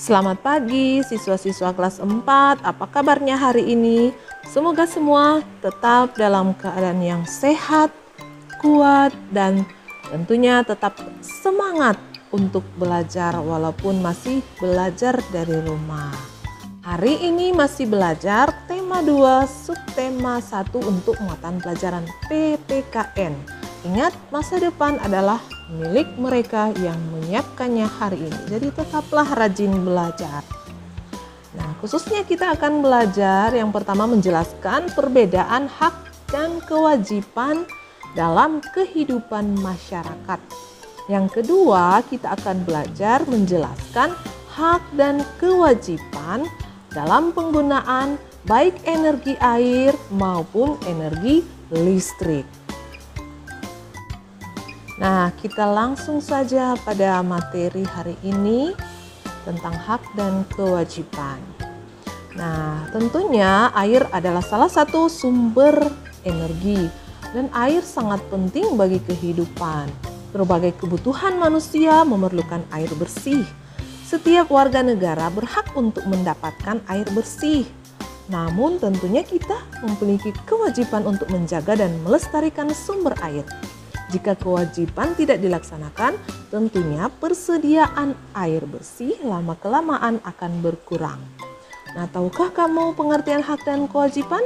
Selamat pagi siswa-siswa kelas 4, apa kabarnya hari ini? Semoga semua tetap dalam keadaan yang sehat, kuat, dan tentunya tetap semangat untuk belajar walaupun masih belajar dari rumah. Hari ini masih belajar tema 2, subtema 1 untuk muatan pelajaran PPKN. Ingat, masa depan adalah milik mereka yang menyiapkannya hari ini. Jadi tetaplah rajin belajar. Nah, khususnya kita akan belajar yang pertama menjelaskan perbedaan hak dan kewajiban dalam kehidupan masyarakat. Yang kedua, kita akan belajar menjelaskan hak dan kewajiban dalam penggunaan baik energi air maupun energi listrik. Nah, kita langsung saja pada materi hari ini tentang hak dan kewajiban. Nah, tentunya air adalah salah satu sumber energi dan air sangat penting bagi kehidupan. Berbagai kebutuhan manusia memerlukan air bersih. Setiap warga negara berhak untuk mendapatkan air bersih. Namun tentunya kita memiliki kewajiban untuk menjaga dan melestarikan sumber air. Jika kewajiban tidak dilaksanakan, tentunya persediaan air bersih lama-kelamaan akan berkurang. Nah, tahukah kamu pengertian hak dan kewajiban?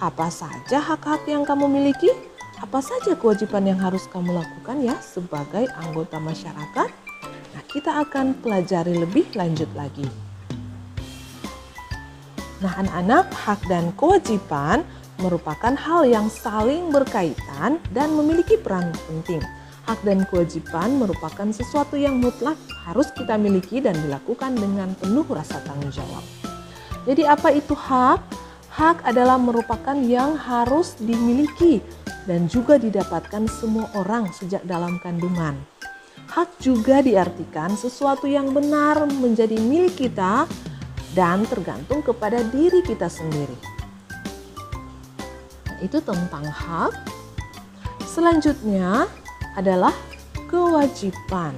Apa saja hak-hak yang kamu miliki? Apa saja kewajiban yang harus kamu lakukan ya sebagai anggota masyarakat? Nah, kita akan pelajari lebih lanjut lagi. Nah, anak-anak, hak dan kewajiban merupakan hal yang saling berkaitan dan memiliki peran penting. Hak dan kewajiban merupakan sesuatu yang mutlak harus kita miliki dan dilakukan dengan penuh rasa tanggung jawab. Jadi apa itu hak? Hak adalah merupakan yang harus dimiliki dan juga didapatkan semua orang sejak dalam kandungan. Hak juga diartikan sesuatu yang benar menjadi milik kita dan tergantung kepada diri kita sendiri. Itu tentang hak. Selanjutnya adalah kewajiban.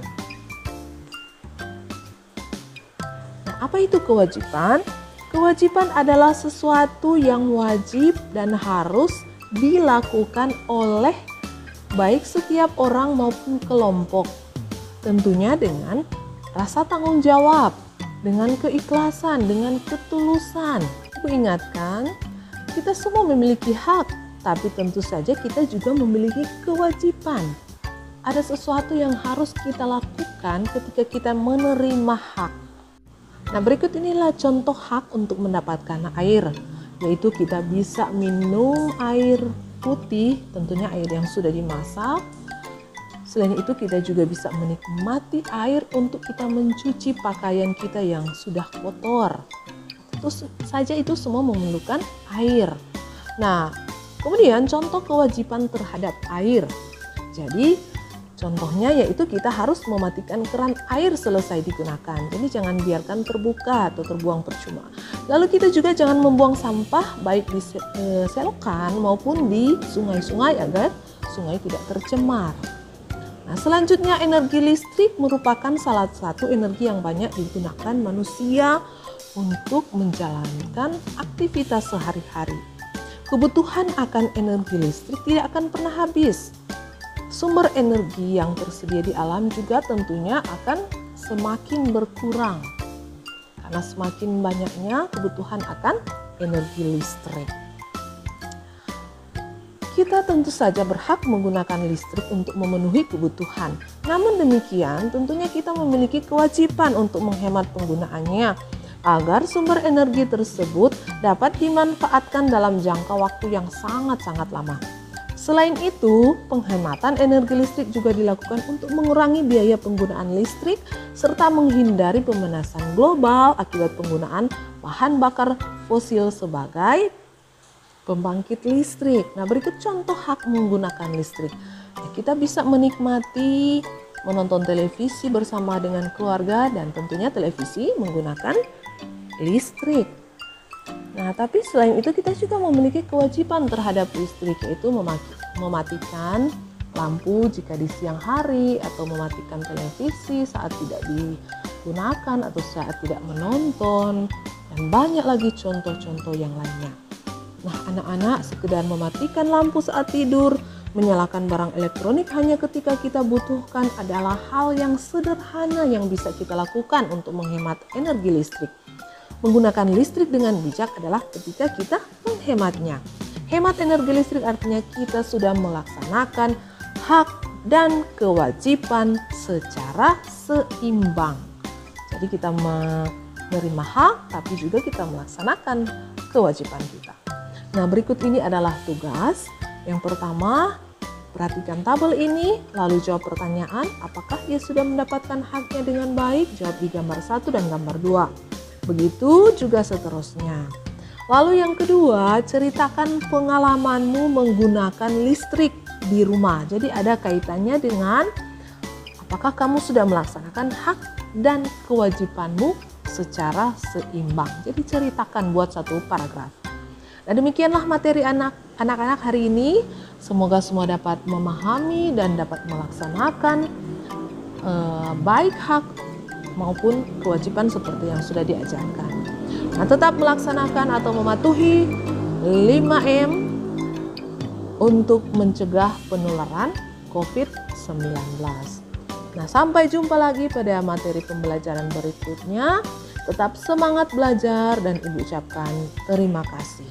Nah, apa itu kewajiban? Kewajiban adalah sesuatu yang wajib dan harus dilakukan oleh baik setiap orang maupun kelompok. Tentunya dengan rasa tanggung jawab, dengan keikhlasan, dengan ketulusan. Aku ingatkan, kita semua memiliki hak, tapi tentu saja kita juga memiliki kewajiban. Ada sesuatu yang harus kita lakukan ketika kita menerima hak. Nah, berikut inilah contoh hak untuk mendapatkan air, yaitu kita bisa minum air putih, tentunya air yang sudah dimasak. Selain itu kita juga bisa menikmati air untuk kita mencuci pakaian kita yang sudah kotor. Terus saja itu semua memerlukan air. Nah, kemudian contoh kewajiban terhadap air. Jadi, contohnya yaitu kita harus mematikan keran air selesai digunakan. Jadi jangan biarkan terbuka atau terbuang percuma. Lalu kita juga jangan membuang sampah baik di selokan maupun di sungai-sungai agar sungai tidak tercemar. Nah, selanjutnya energi listrik merupakan salah satu energi yang banyak digunakan manusia untuk menjalankan aktivitas sehari-hari. Kebutuhan akan energi listrik tidak akan pernah habis. Sumber energi yang tersedia di alam juga tentunya akan semakin berkurang. Karena semakin banyaknya kebutuhan akan energi listrik. Kita tentu saja berhak menggunakan listrik untuk memenuhi kebutuhan. Namun demikian, tentunya kita memiliki kewajiban untuk menghemat penggunaannya agar sumber energi tersebut dapat dimanfaatkan dalam jangka waktu yang sangat-sangat lama. Selain itu, penghematan energi listrik juga dilakukan untuk mengurangi biaya penggunaan listrik serta menghindari pemanasan global akibat penggunaan bahan bakar fosil sebagai pembangkit listrik. Nah, berikut contoh hak menggunakan listrik. Nah, kita bisa menikmati menonton televisi bersama dengan keluarga dan tentunya televisi menggunakan listrik. Nah, tapi selain itu kita juga memiliki kewajiban terhadap listrik, yaitu mematikan lampu jika di siang hari atau mematikan televisi saat tidak gunakan atau saat tidak menonton, dan banyak lagi contoh-contoh yang lainnya. Nah, anak-anak sekedar mematikan lampu saat tidur, menyalakan barang elektronik hanya ketika kita butuhkan adalah hal yang sederhana yang bisa kita lakukan untuk menghemat energi listrik. Menggunakan listrik dengan bijak adalah ketika kita menghematnya. Hemat energi listrik artinya kita sudah melaksanakan hak dan kewajiban secara seimbang. Jadi kita menerima hak, tapi juga kita melaksanakan kewajiban kita. Nah, berikut ini adalah tugas. Yang pertama, perhatikan tabel ini, lalu jawab pertanyaan, apakah ia sudah mendapatkan haknya dengan baik? Jawab di gambar 1 dan gambar 2. Begitu juga seterusnya. Lalu yang kedua, ceritakan pengalamanmu menggunakan listrik di rumah. Jadi ada kaitannya dengan apakah kamu sudah melaksanakan hak dan kewajibanmu secara seimbang. Jadi ceritakan buat satu paragraf. Nah, demikianlah materi anak-anak hari ini. Semoga semua dapat memahami dan dapat melaksanakan baik hak maupun kewajiban seperti yang sudah diajarkan. Nah, tetap melaksanakan atau mematuhi 5M untuk mencegah penularan COVID-19. Nah, sampai jumpa lagi pada materi pembelajaran berikutnya. Tetap semangat belajar dan Ibu ucapkan terima kasih.